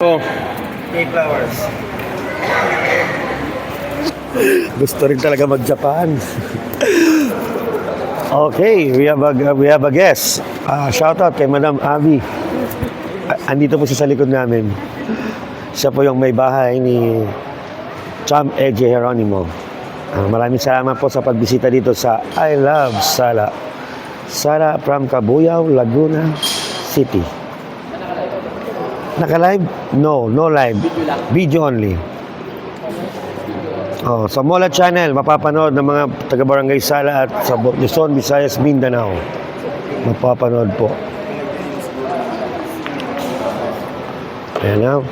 Oh, Flowers. gusto rin talaga mag-Japan. Okay, we have a guest. Shout out kay Madam Abby. Andito po siya sa likod namin. Siya po yung may bahay ni Cham Eje Geronimo. Maraming salamat po sa pagbisita dito sa I Love Sala. Sala from Cabuyao, Laguna City. Naka-live? No live. Video only. Sa Mola Channel, mapapanood ng mga taga-Barangay Sala at sa Luzon, Visayas, Mindanao. Mapapanood po. Ayan na.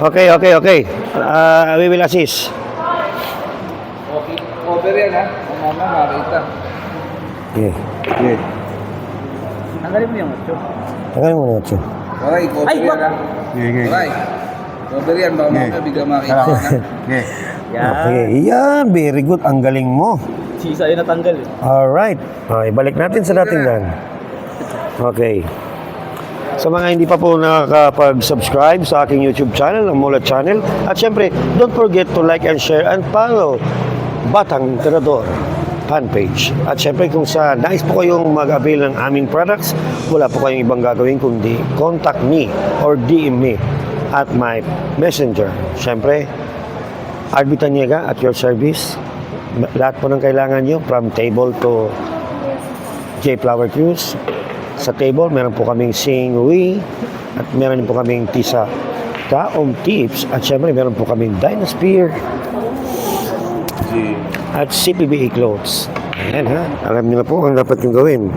Okay. We will assist. Over yan ha. Mama, marita. Yeah. Tanggalin mo yung 8. Tanggalin mo na 8. Okay, cover yan ha. Okay. Cover yan, baka mamaya bigla makita ka na. Okay, yan. Very good. Ang galing mo. Sisa yun natanggal eh. Alright. Okay, balik natin sa dating dan. Okay. Sa mga hindi pa po nakakapag-subscribe sa aking YouTube channel, ang Mola Channel. At syempre, don't forget to like and share and follow Batang Tirador fan page. At syempre, kung sa nais po kayong mag-avail ng aming products, wala po kayong ibang gagawin kundi contact me or DM me at my messenger. Syempre, Arby Taniega at your service. Lahat po ng kailangan nyo, from table to J Flower Cruise. Sa table, meron po kaming Singwi at meron po kaming Tisa Taong Tips at syempre meron po kaming Dynasphere at CPBA Clothes. Ayan ha, alam niyo na po ang dapat yung gawin.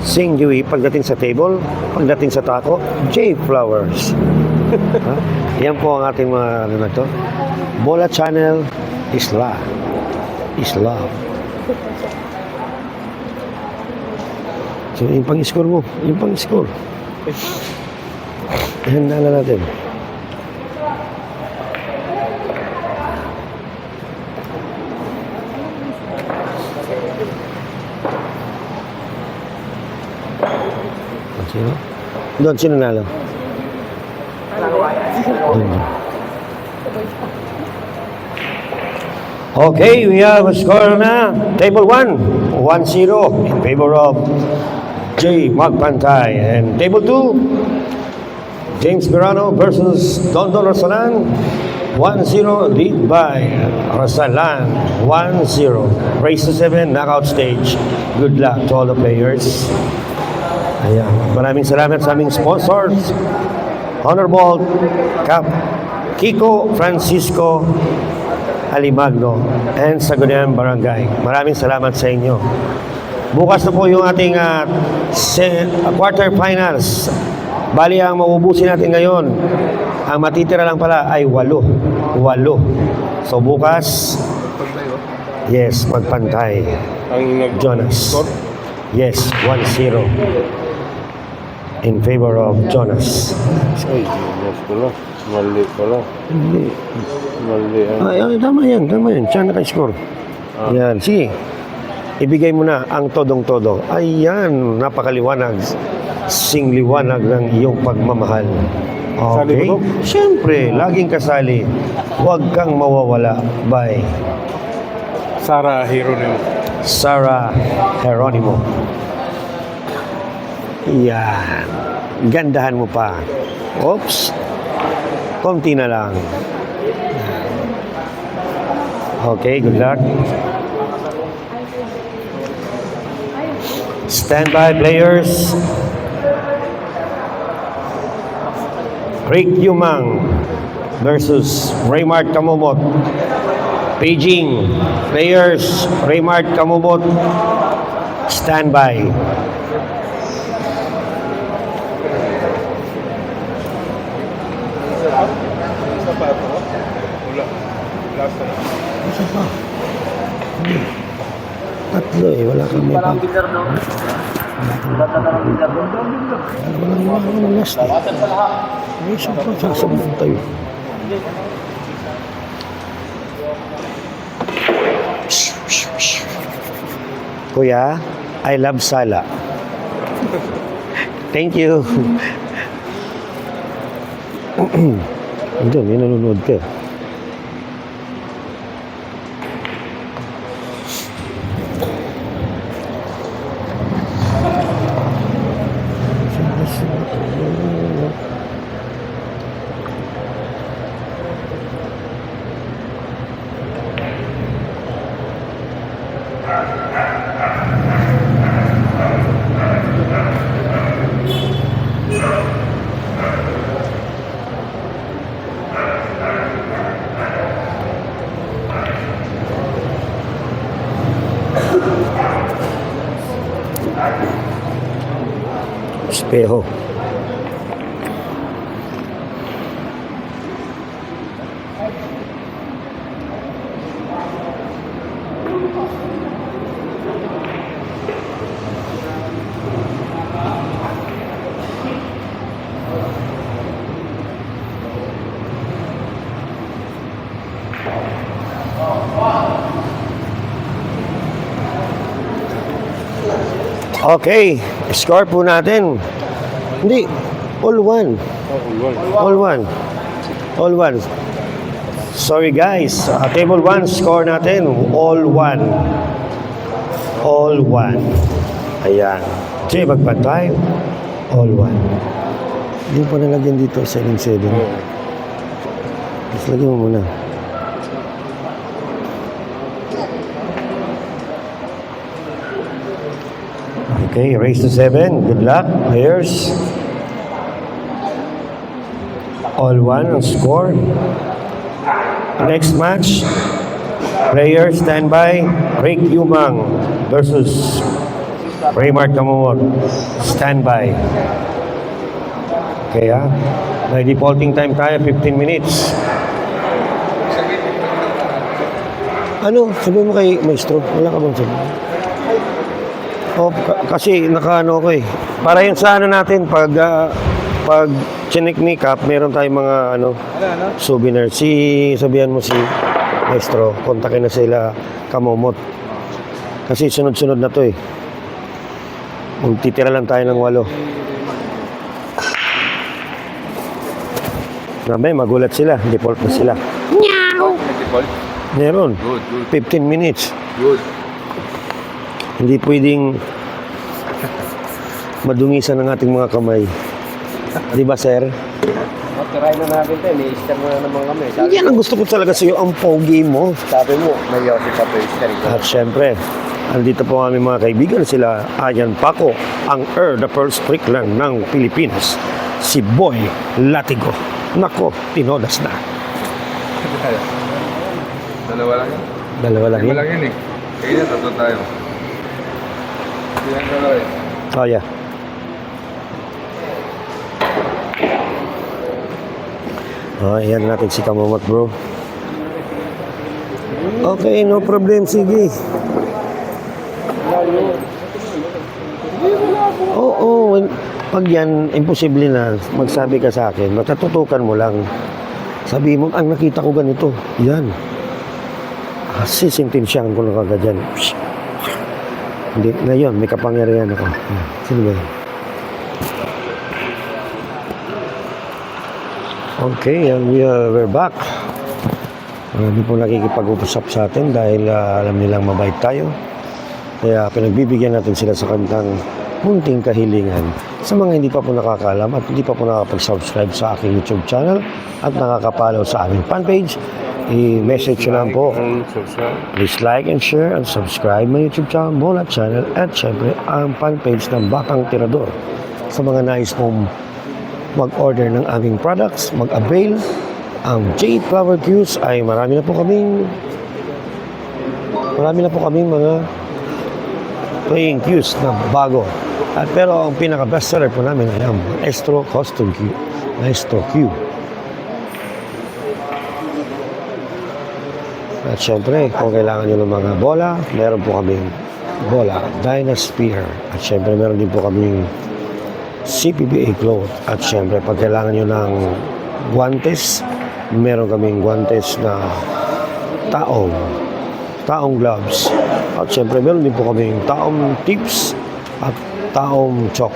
Singwi pagdating sa table, pagdating sa tako, J Flowers. Yan po ang ating mga ano na to. Mola Channel is love. So, yung pang-score mo. Yung pang-score. Handa na natin. Sino? Doon, sino nalo? Doon. Okay, we have a score na. Table 1, 1-0 in favor of J. Magpantay. And table 2, James Verano versus Dondon Rosalan. 1-0 lead by Rosalan. 1-0. Race to 7, knockout stage. Good luck to all the players. Ayan. Maraming salamat sa aming sponsors. Honorable Cap Kiko Francisco Alimagno and Sagunian Barangay. Maraming salamat sa inyo. Bukas na po yung ating quarterfinals. Bali, ang mauubusin natin ngayon, ang matitira lang pala ay 8. So bukas, yes, magpantay. Ang Jonas. Yes, 1-0 in favor of Jonas. Ay, Jonas pala. Mali pala. Hindi. Mali. Ay, tama yan. Siya naka-score. Yan, sige. Ibigay mo na ang todong-todo. Ayan, napakaliwanag. Singliwanag ng iyong pagmamahal. Okay? Siyempre, laging kasali. Huwag kang mawawala. Bye. Sarah Geronimo. Sarah Geronimo. Yan. Gandahan mo pa. Oops. Konti na lang. Okay, good luck. Stand by, players. Rick Yumang versus Raymart Kamumot. Beijing. Players, Raymart Kamumot. Stand by. Tatlo eh, wala kang may pang. Walang last eh. May isa pa, sasabog tayo. Kuya, I love Sala. Thank you. Ito, may nanonood ka. Espejo. Okay, score po natin. Hindi, all one. All one. All one. Sorry guys, table 1 score natin, all one. All one. Ayan. Sige, magpan tayo. All one. Hindi pa nalagyan dito, 7-7. Mas lagyan mo muna. Okay, raise to 7. Good luck. Players. All one ang score. Next match. Players standby. Rick Yumang versus Raymart Camomot. Standby. Okay ha. May defaulting time tayo, 15 minutes. Ano? Sabihin mo kay Maestro. Wala ka bang sabihin? Oh, kasi nakaano ko eh. Para yung sa ano natin pag chinik-nick up, meron tayong mga souvenir. Sabihan mo si Maestro, kontakin na sila Camomot. Kasi sunod-sunod na to eh. Magtitira lang tayo ng 8. Nabe, magulat sila. Default na sila. Default? Meron. Good, good. 15 minutes. Good. Hindi pwedeng madungisan ng ating mga kamay. Di ba, sir? Try na natin tayo. May-easter na naman kami. Yan ang gusto ko talaga sa'yo, ang pogi mo. Sabi mo, may yosi pa pa-easter. At syempre, andito po ang aming mga kaibigan, sila Ayan Paco, ang the first Strickland ng Pilipinas. Si Boy Latigo. Nako, tinodas na. Dalawa lang yun. Dalawa lang Dalawa yun. lang yun eh. Kaya tatlo tayo. Yan dalawa eh. Oh, yeah. Oh, ayan natin si Camomot, bro. Okay, no problem. Sige. Oo, pag yan, imposible na magsabi ka sa akin, matatutukan mo lang. Sabi mo, ang nakita ko ganito. Yan. Sisintensyahan ko na kagad yan. Hindi, ngayon, may kapangyarihan ako. Sino ba yan? Okay, and we're back. Hindi po nakikipag-usap sa atin dahil alam nilang mabait tayo. Kaya pinagbibigyan natin sila sa kanilang munting kahilingan. Sa mga hindi pa po nakakaalam at hindi pa po nakakapag-subscribe sa aking YouTube channel at nakakapalaw sa aming fanpage, i-message nyo lang po. Please like and share and subscribe my YouTube channel, Mola Channel, at syempre ang fanpage ng Batang Tirador. Sa mga nais pong mag-order ng aming products, mag-avail, ang Jade Flower Cues ay marami na po kaming mga playing cues na bago. At pero ang pinaka-bestseller po namin ay ang Maestro Custom Cue, Maestro Cue. At syempre, kung kailangan nyo ng mga bola, meron po kaming bola, Dynasphere. At syempre, meron din po kaming CPBA cloth. At syempre, pag kailangan nyo ng guantes, meron kaming guantes na taong gloves. At syempre, meron din po kami taong tips at taong chok.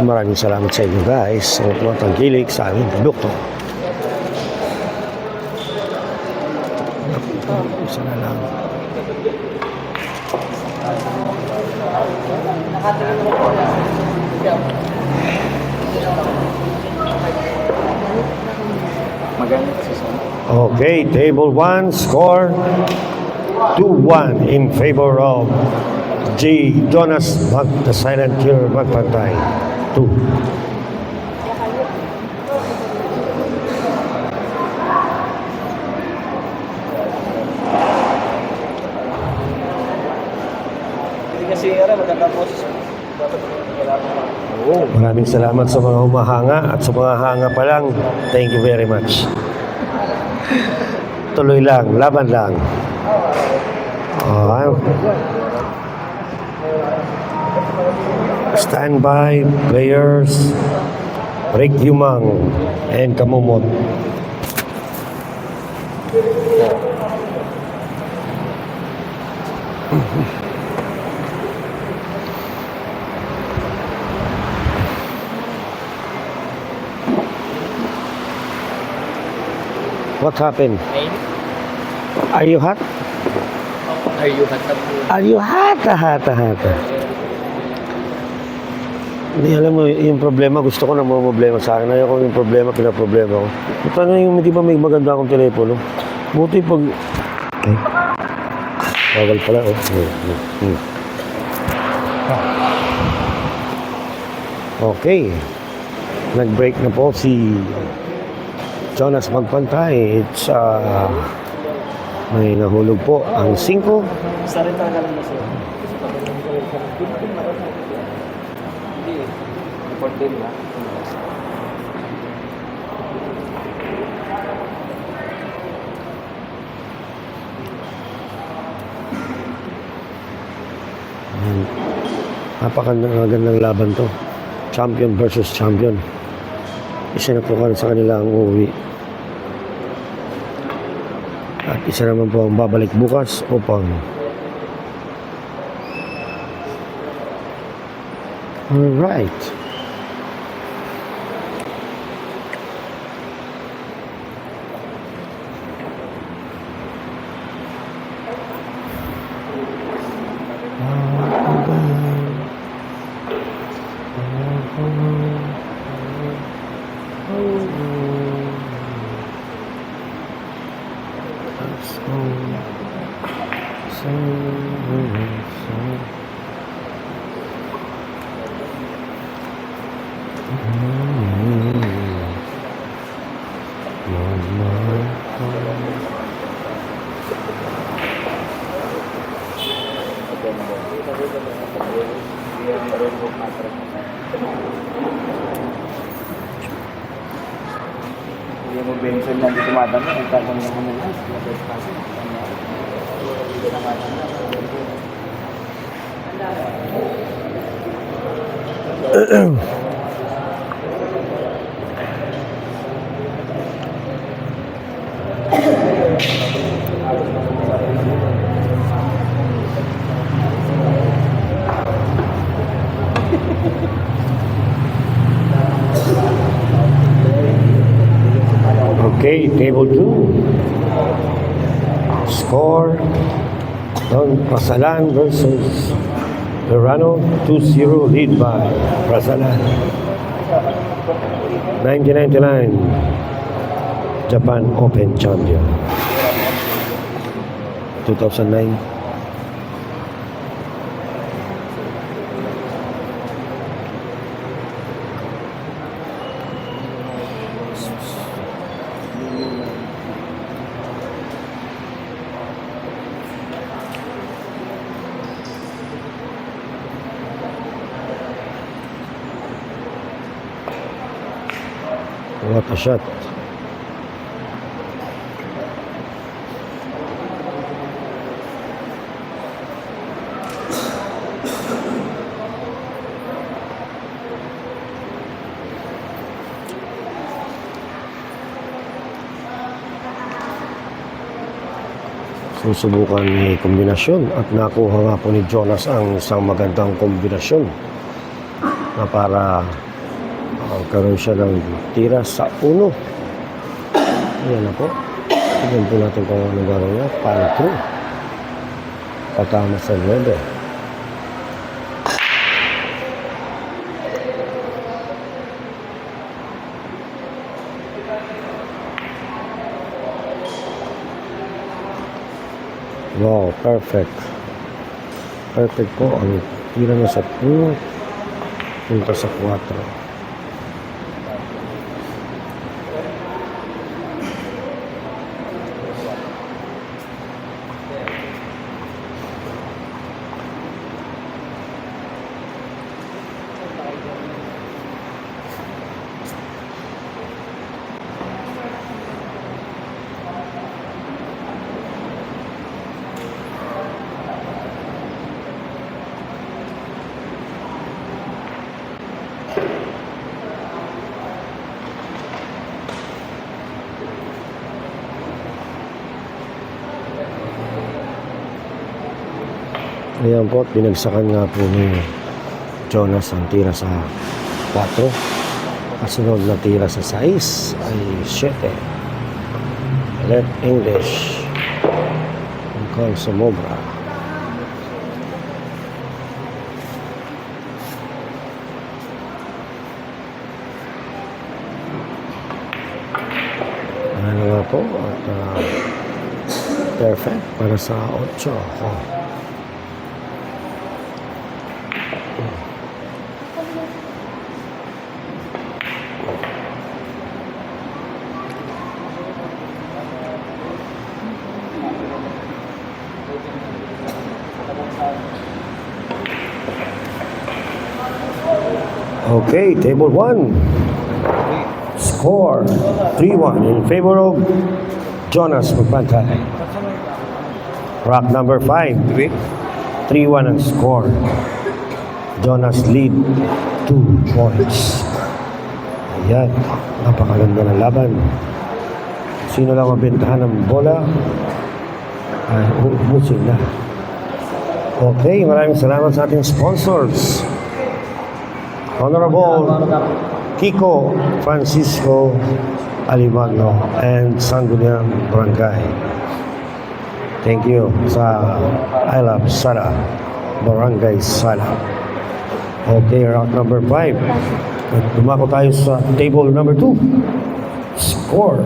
Maraming salamat sa inyo guys sa mga tangkilik sa aming produkto. Isa na lang. Okay, table 1, score 2-1 in favor of J. Jonas the Silent Killer Magpantay. 2. Maraming salamat sa mga humahanga at sa mga hanga pa lang. Thank you very much. Tuloy lang, laban lang. Stand by, players. Rick Yumang and Kamumot. What happened? Are you hot? Are you hot? Are you hot? Hindi, alam mo, yung problema, gusto ko na mga problema sa akin. Ayaw ko yung problema, pinaproblema ko. Paano yung hindi ba may maganda akong telepono? Buti pag... Okay. Bawal pala, oh. Okay. Nag-break na po si Jonas Magpantay. It's, may nahulog po ang 5. Sa rin talaga lang na siya. Report din ba? Napakagandang laban to. Champion versus champion. Isa na po sa kanila ang uuwi. At isa naman po ang babalik bukas upang alright. Yung mo Benson na dito madami, nagkakaroon ng mga nila. Okay, table 2. Score Don Prasalan versus Verano 2-0 lead by Prasalan. 1999 Japan Open Champion. 2009. What a shot. Susubukan ni kombinasyon at nakuha nga po ni Jonas ang isang magandang kombinasyon na para magkaroon siya ng tira sa 1. Ayan na po. Tignan po natin kung ano gano'n niya. Pan through. Patama sa 9. Wow, perfect. Perfect po. Ang tira niya sa 1. Punta sa 4. Ayan po, binagsakan nga po ni Jonas ang tira sa 4. Kasunod na tira sa 6 ay 7. Let English Con Sumobra. Ano nga po at perfect para sa 8. Okay, table 1. Score 3-1 in favor of Jonas Magpantay. Rock number 5. 3-1 ang score. Jonas lead 2 points. Ayan, napakaganda ng laban. Sino lang mabentahan ng bola ay ubusin na. Okay, maraming salamat sa ating sponsors. Honorable Kiko Francisco Alimagno and Sangguniang Barangay. Thank you sa I Love Sara, Barangay Sara. Okay, round number 5. At dumako tayo sa table number 2. Score.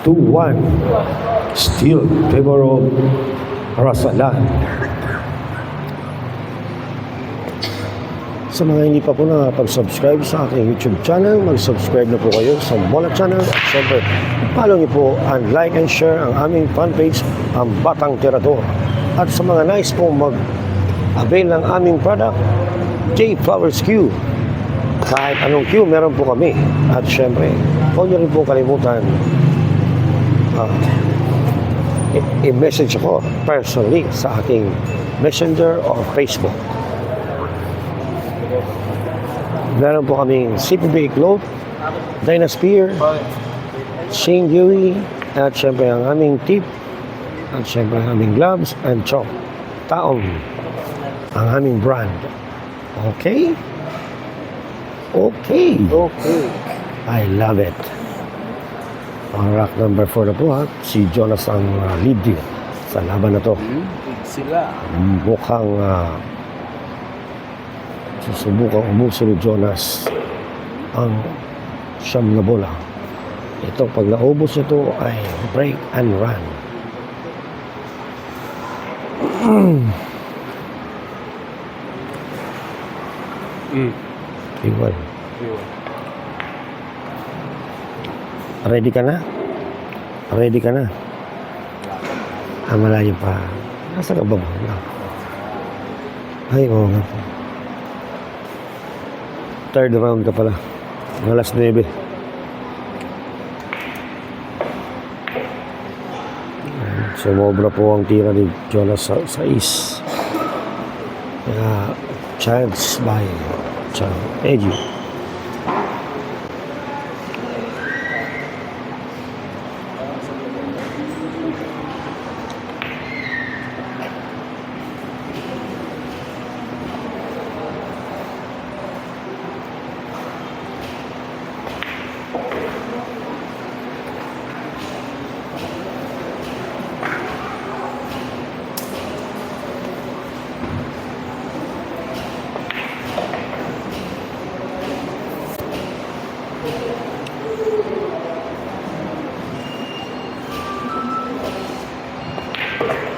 (2-1) still favor of Rasalan. Sa mga hindi pa po nakapag-subscribe sa aking YouTube channel, mag-subscribe na po kayo sa Mola Channel at syempre, follow niyo po and like and share ang aming fanpage, ang Batang Tirador. At sa mga nais po mag-avail ng aming product, J Flowers Q. Kahit anong Q, meron po kami. At syempre, huwag niyo rin po kalimutan i-message ako personally sa aking Messenger or Facebook. Meron po kaming CPB Cloth, Dynasphere, Shane Dewey, at syempre ang aming tip, at syempre ang aming gloves and chalk. Taong ang aming brand. Okay? Okay. Okay. I love it. Ang rock number 4 na po si Jonas ang lead din sa laban na to. Sila. Mukhang susubukang umuso ni Jonas ang siyam na bola. Ito, pag naubos ito ay break and run. Iwan. Ready ka na? Ready ka na? Malayo pa. Nasa ka ba mo? Ay, oo nga po. Third round ka pala. Alas 9. Sumobra po ang tira ni Jonas sa 6. Kaya, chance by Eddie.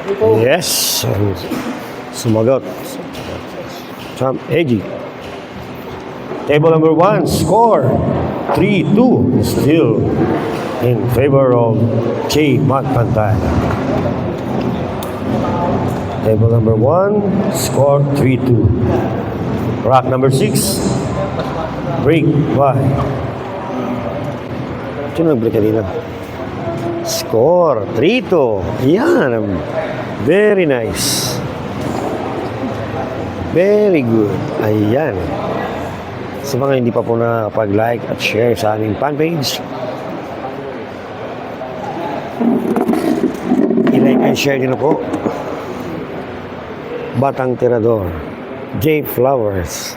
Yes. Sumagot. Champ Eji. Table number 1, score 3-2. Still in favor of J. Matt Pantay. Table number 1, score 3-2. Rack number 6, break by. Sino nag-break kanina? Score 3-2. Yan. Very nice. Very good. Ayan. Sa mga hindi pa po nakapag-like at share sa aming fanpage, i-like and share din po. Batang Tirador, J Flowers,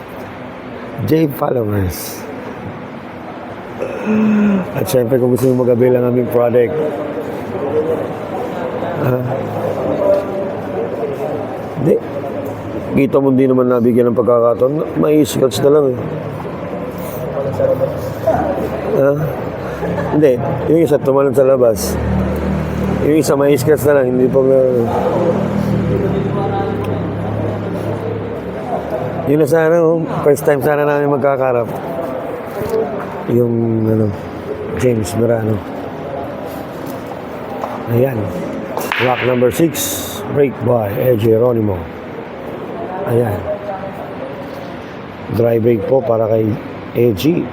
J Followers. At syempre kung gusto nyo mag-avail ang aming product, hindi. Kita mo hindi naman nabigyan ng pagkakataon. May scratch na lang eh. Hindi. Yung isa tumalon sa labas. Yung isa may scratch na lang. Hindi pa yun na sana, first time sana namin magkakarap. Yung, James Merano. Ayan. Rock number 6, break by AJ Geronimo. Ayan. Dry break po para kay AJ.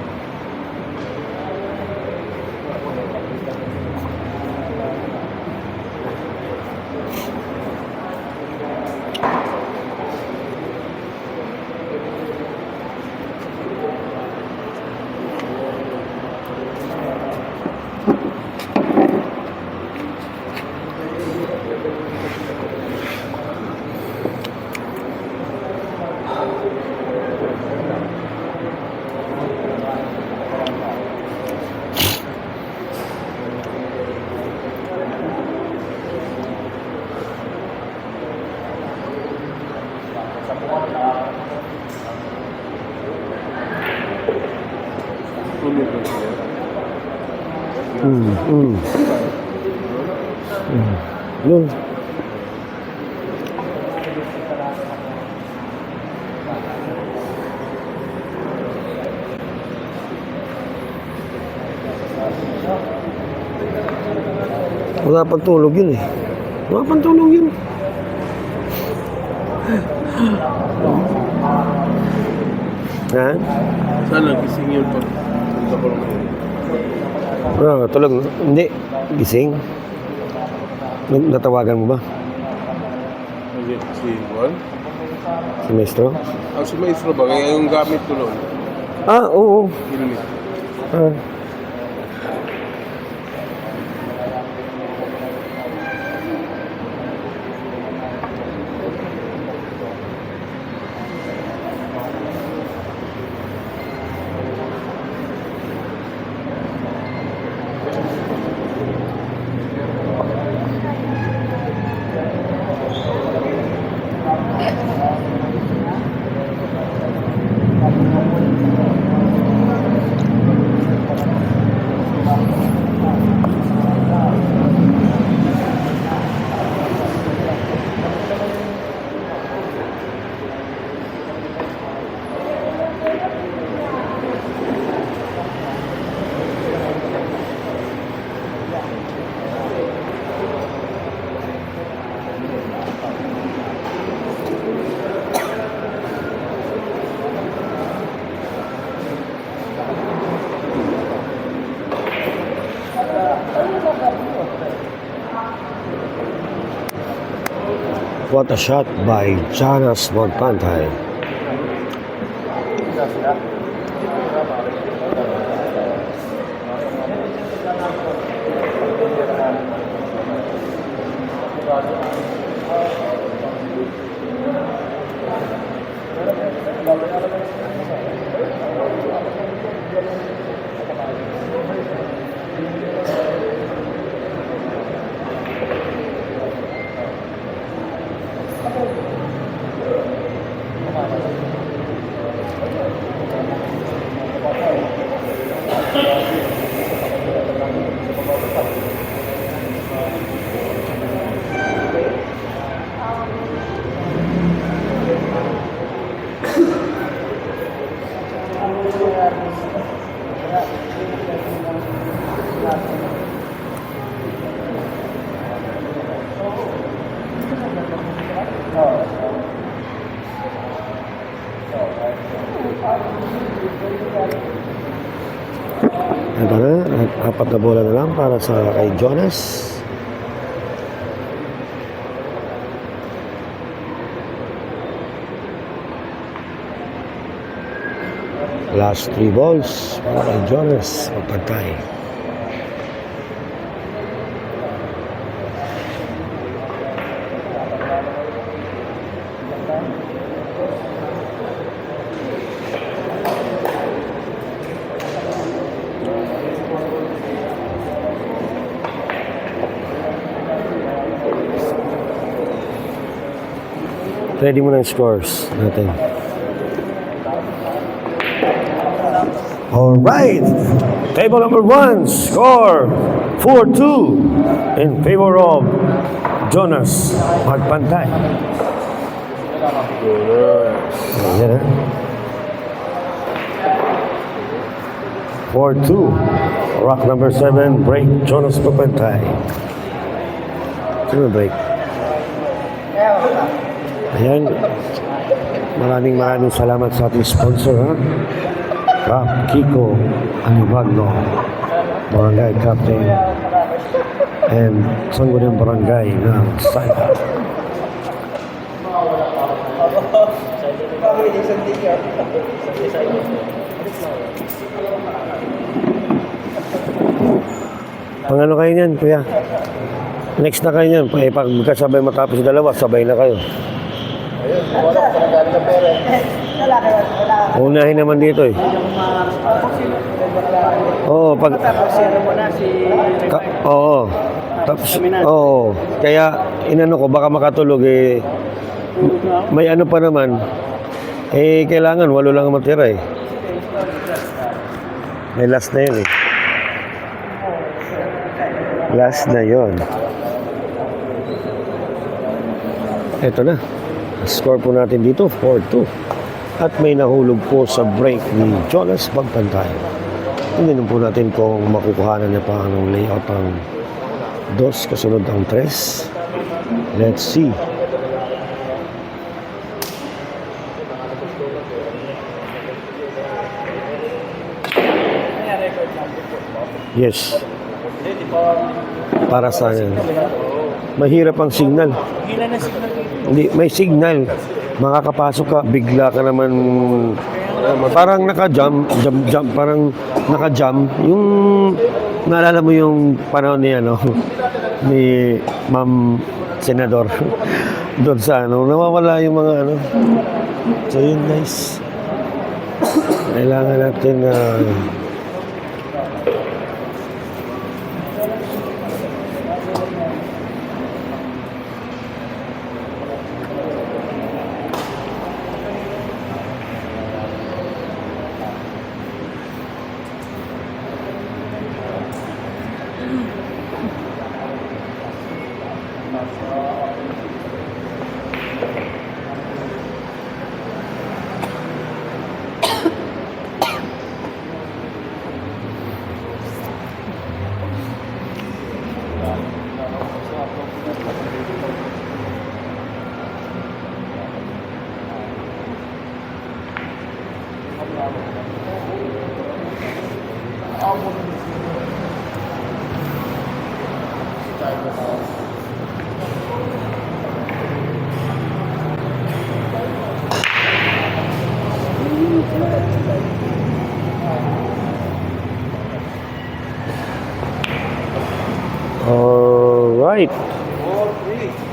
Yun. Wala pang tulog yun eh. Wala pang tulog yun. Ha? Sana gising yun pag Tulog. Hindi. Gising. Natawagan mo ba? Si Juan? Si Maestro? Si Maestro ba? Kaya yung gamit ko noon. Oo. Helmet. What a shot by Jonas Magpantay. apat na bola na lang para sa kay Jonas. Last 3 balls para kay Jonas. Magpantay. Ready mo na yung scores natin. Alright. Table number 1. Score 4-2 in favor of Jonas Magpantay. Ayan ha. 4-2. Rock number 7. Break Jonas Magpantay. Sino break? Ayan. Maraming salamat sa ating sponsor, ha? Kap Kiko Anibagno, Barangay Captain, and Sangguniang Barangay ng Saya. Pangano kayo niyan, kuya? Next na kayo niyan. Pag magkasabay matapos dalawa, sabay na kayo. Unahin naman dito eh. Oo, pag oo. Tapos oo. Kaya inano ko baka makatulog eh. May ano pa naman. Eh kailangan 8 lang matira eh. May last na 'yun eh. Last na 'yon. Ito na. Score po natin dito, 4-2. At may nahulog po sa break ni Jonas Magpantay. Tingnan po natin kung makukuhanan niya pa ang layout ang 2 kasunod ang 3. Let's see. Yes. Para sa yan. Mahirap ang signal. Hindi, may signal. Makakapasok ka, bigla ka naman parang naka-jam, parang naka-jam. Yung naalala mo yung panahon ni ni Ma'am Senador doon sa nawawala yung mga So yun guys. Kailangan natin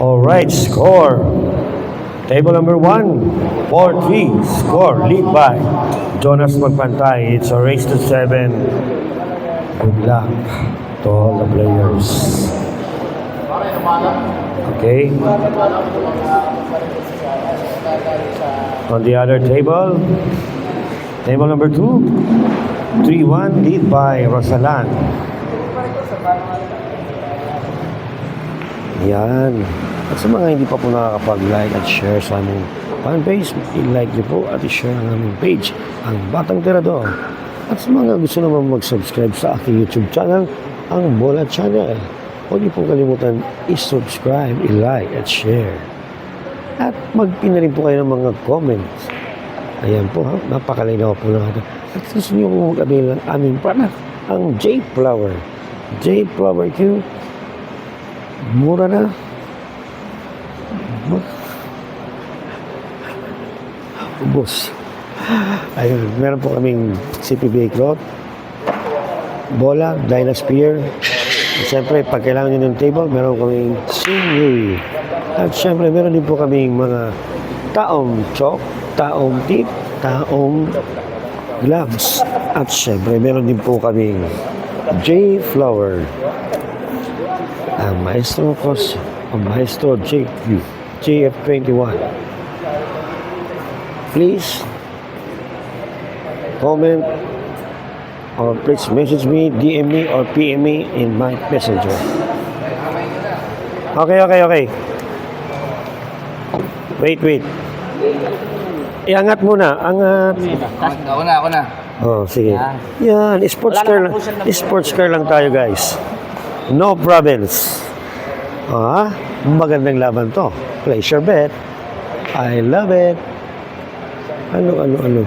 Alright, score. Table number 1, 4-3. Score, lead by Jonas Magpantay. It's a race to 7. Good luck to all the players. Okay. On the other table, table number 2, 3-1, lead by Rosalan. Yan. At sa mga hindi pa po nakakapag-like at share sa aming fanpage, i-like niyo po at i-share ang aming page, ang Batang Tirador. At sa mga gusto naman mag-subscribe sa aking YouTube channel, ang Bola Channel, huwag niyo pong kalimutan i-subscribe, i-like at share. At mag-pin na rin po kayo ng mga comments. Ayan po napakalinaw po natin. At gusto niyo kung mag-avail ng aming product, ang J Flower. Jade Flower Q. Mura na. Ubus. Ayun, meron po kaming CPB cloth, bola, Dynasphere. Siyempre, pag kailangan nyo ng table, meron kaming Singui. At siyempre, meron din po kaming mga taong chalk, taong tip, taong gloves. At siyempre, meron din po kaming J Flower. Ang Maestro Cross, ang Maestro JF21. Please comment or please message me, DM me or PM me in my messenger. Okay. Wait. Iangat muna, angat. Ako na. Oh, sige. Yan, sports car lang tayo, guys. No problems. Magandang laban to. Place your bet. I love it. Ano?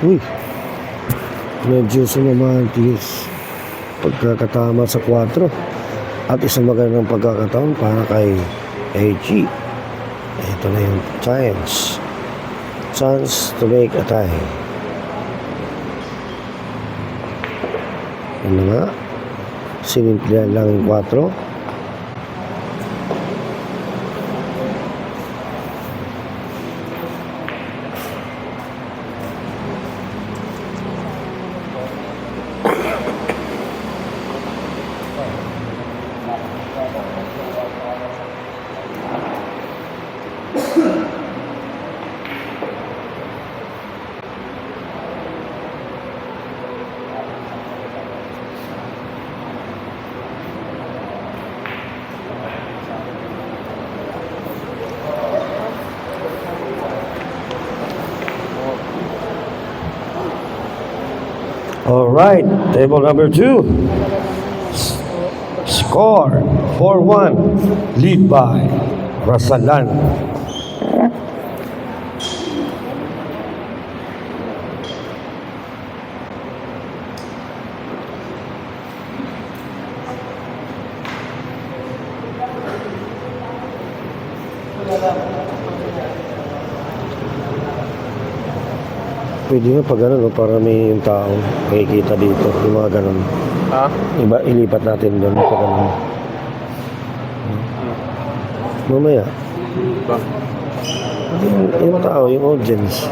Uy, medyo sumamagis pagkakatama sa 4 at isang magandang pagkakataon para kay AG. Ito na yung chance to make a tie. Yan na nga, sinimplihan lang yung 4. All right, table number 2. Score 4-1, lead by Rasalan. Pwede nga pag ano, no, para may yung tao makikita dito, yung mga ganun. Ha? Iba, ilipat natin doon pag ganun. Mamaya, Ba? yung tao, yung audience.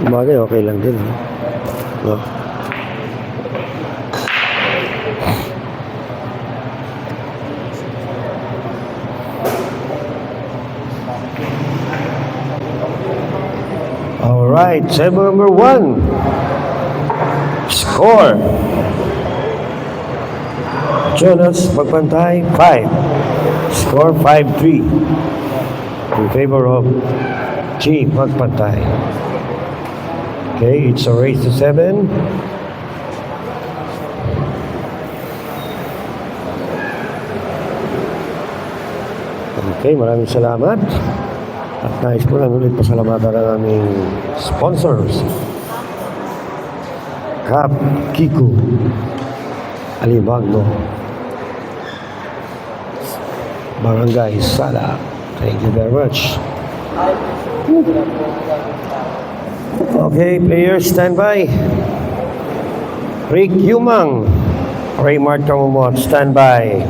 Bagay, okay lang din. No? Alright, table number 1. Score. Jonas Magpantay, 5. Score 5-3. In favor of G. Magpantay. Okay, it's a race to 7. Okay, maraming salamat. At nais ko lang ulit pasalamatan ang aming sponsors. Cap Kiko Alibagno, Barangay Sala. Thank you very much. Okay, players, stand by. Rick Yumang, Raymart Kamumot, stand by.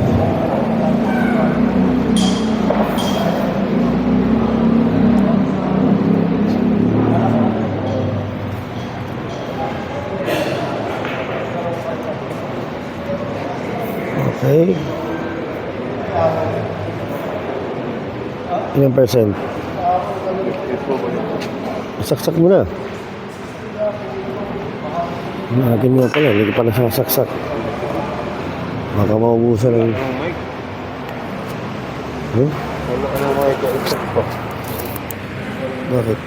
Okay. Ilang percent? Saksak mo na. Akin nga pala, hindi ko pa nasasaksak. Baka maubusan ng... Hmm? Ano mga ika-exak pa? Bakit?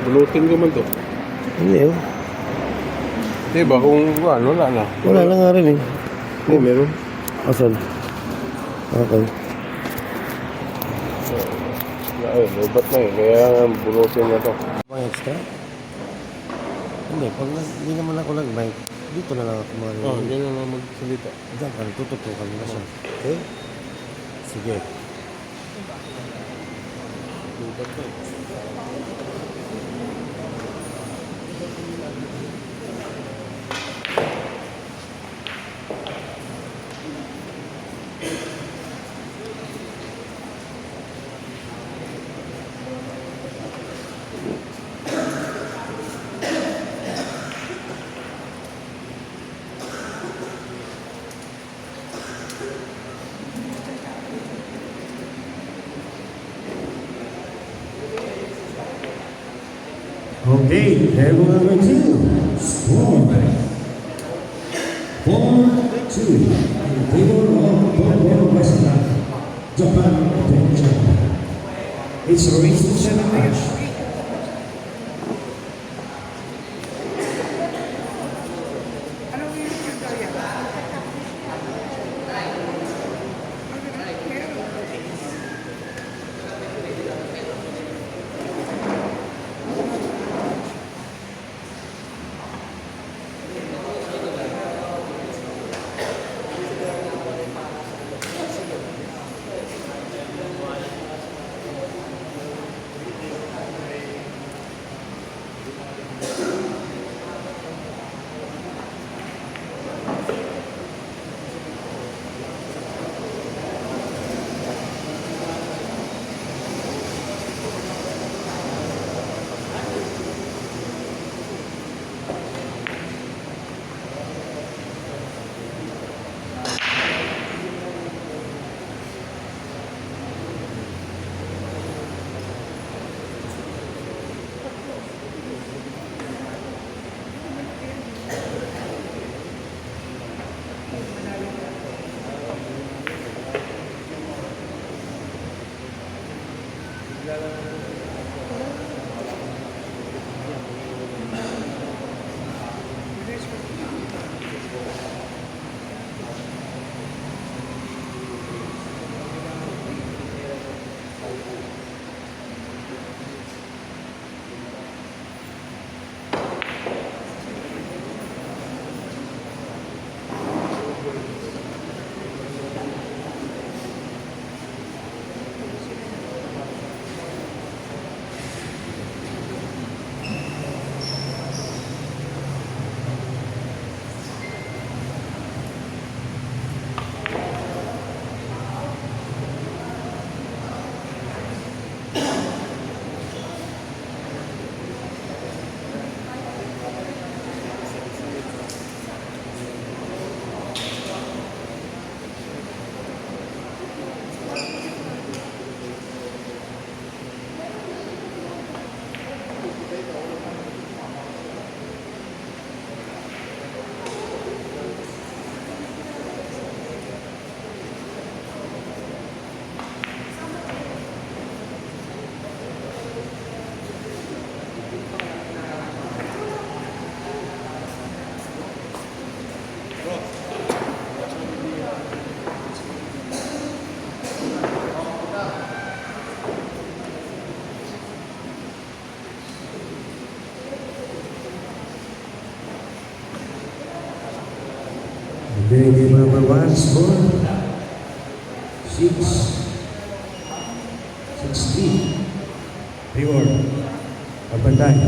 Bulutin ko man to. Hindi oh. Diba kung ano, wala na. Wala lang nga rin eh. Hindi, meron. Asan? Okay. Ay, lobat na eh. Kaya bulutin na to. May extra? Hindi, pag hindi naman ako nag-mic, dito na lang ako mga... Oh, hindi na lang magsalita. Diyan ka, tututukan mo na siya. Okay? Sige. Lobat na eh. Okay, table number 2. Score. 4-2. In favor of Tokyo Western, Japan Attention. It's a race to 7 match. Game number 1, score 6-3. Favor. Pagpantay.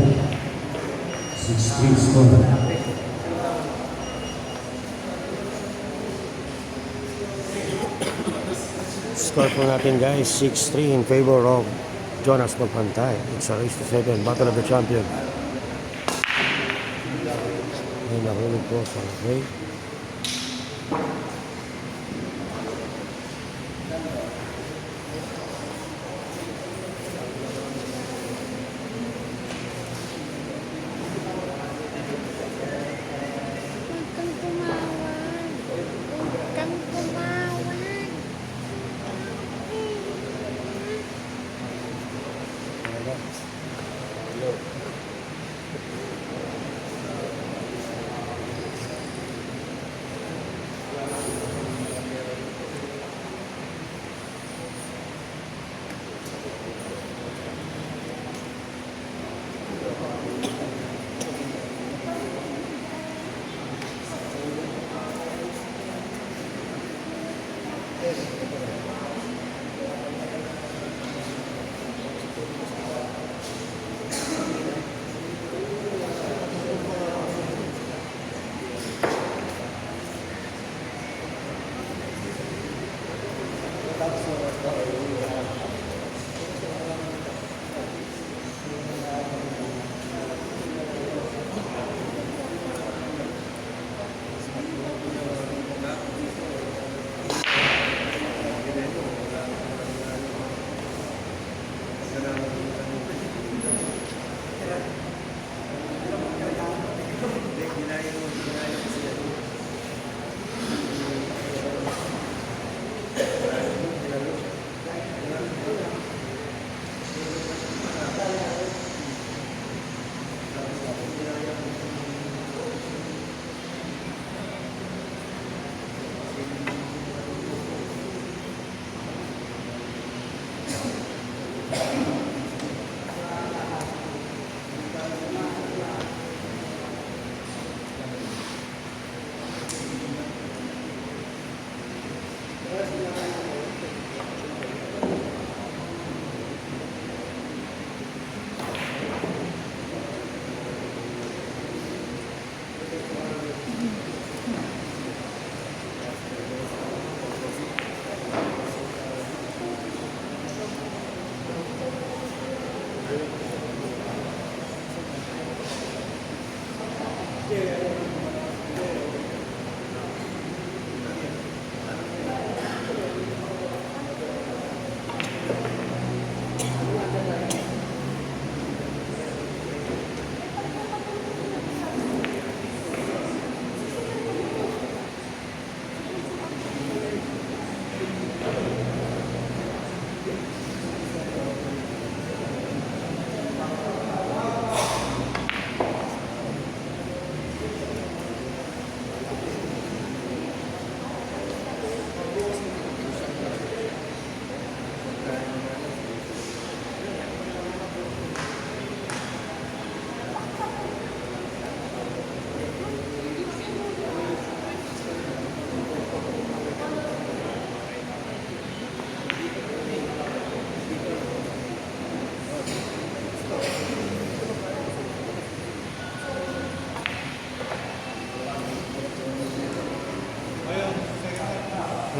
6-3 score. Score po natin guys, 6-3 in favor of Jonas Pagpantay. It's a race to 7, Battle of the Champion. Ay, nahulog po sa okay. Huwag kang tumawan.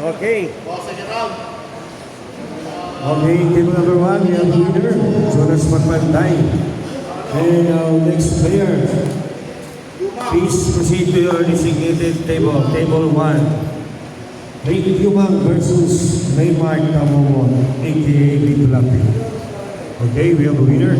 Okay. Okay, table number 1, we have the winner, Jonas Pagpantay. And our next player, please proceed to your designated table, table 1. Rick Humang versus Raymart Tamomon, aka Little Lapi. Okay, we have a winner.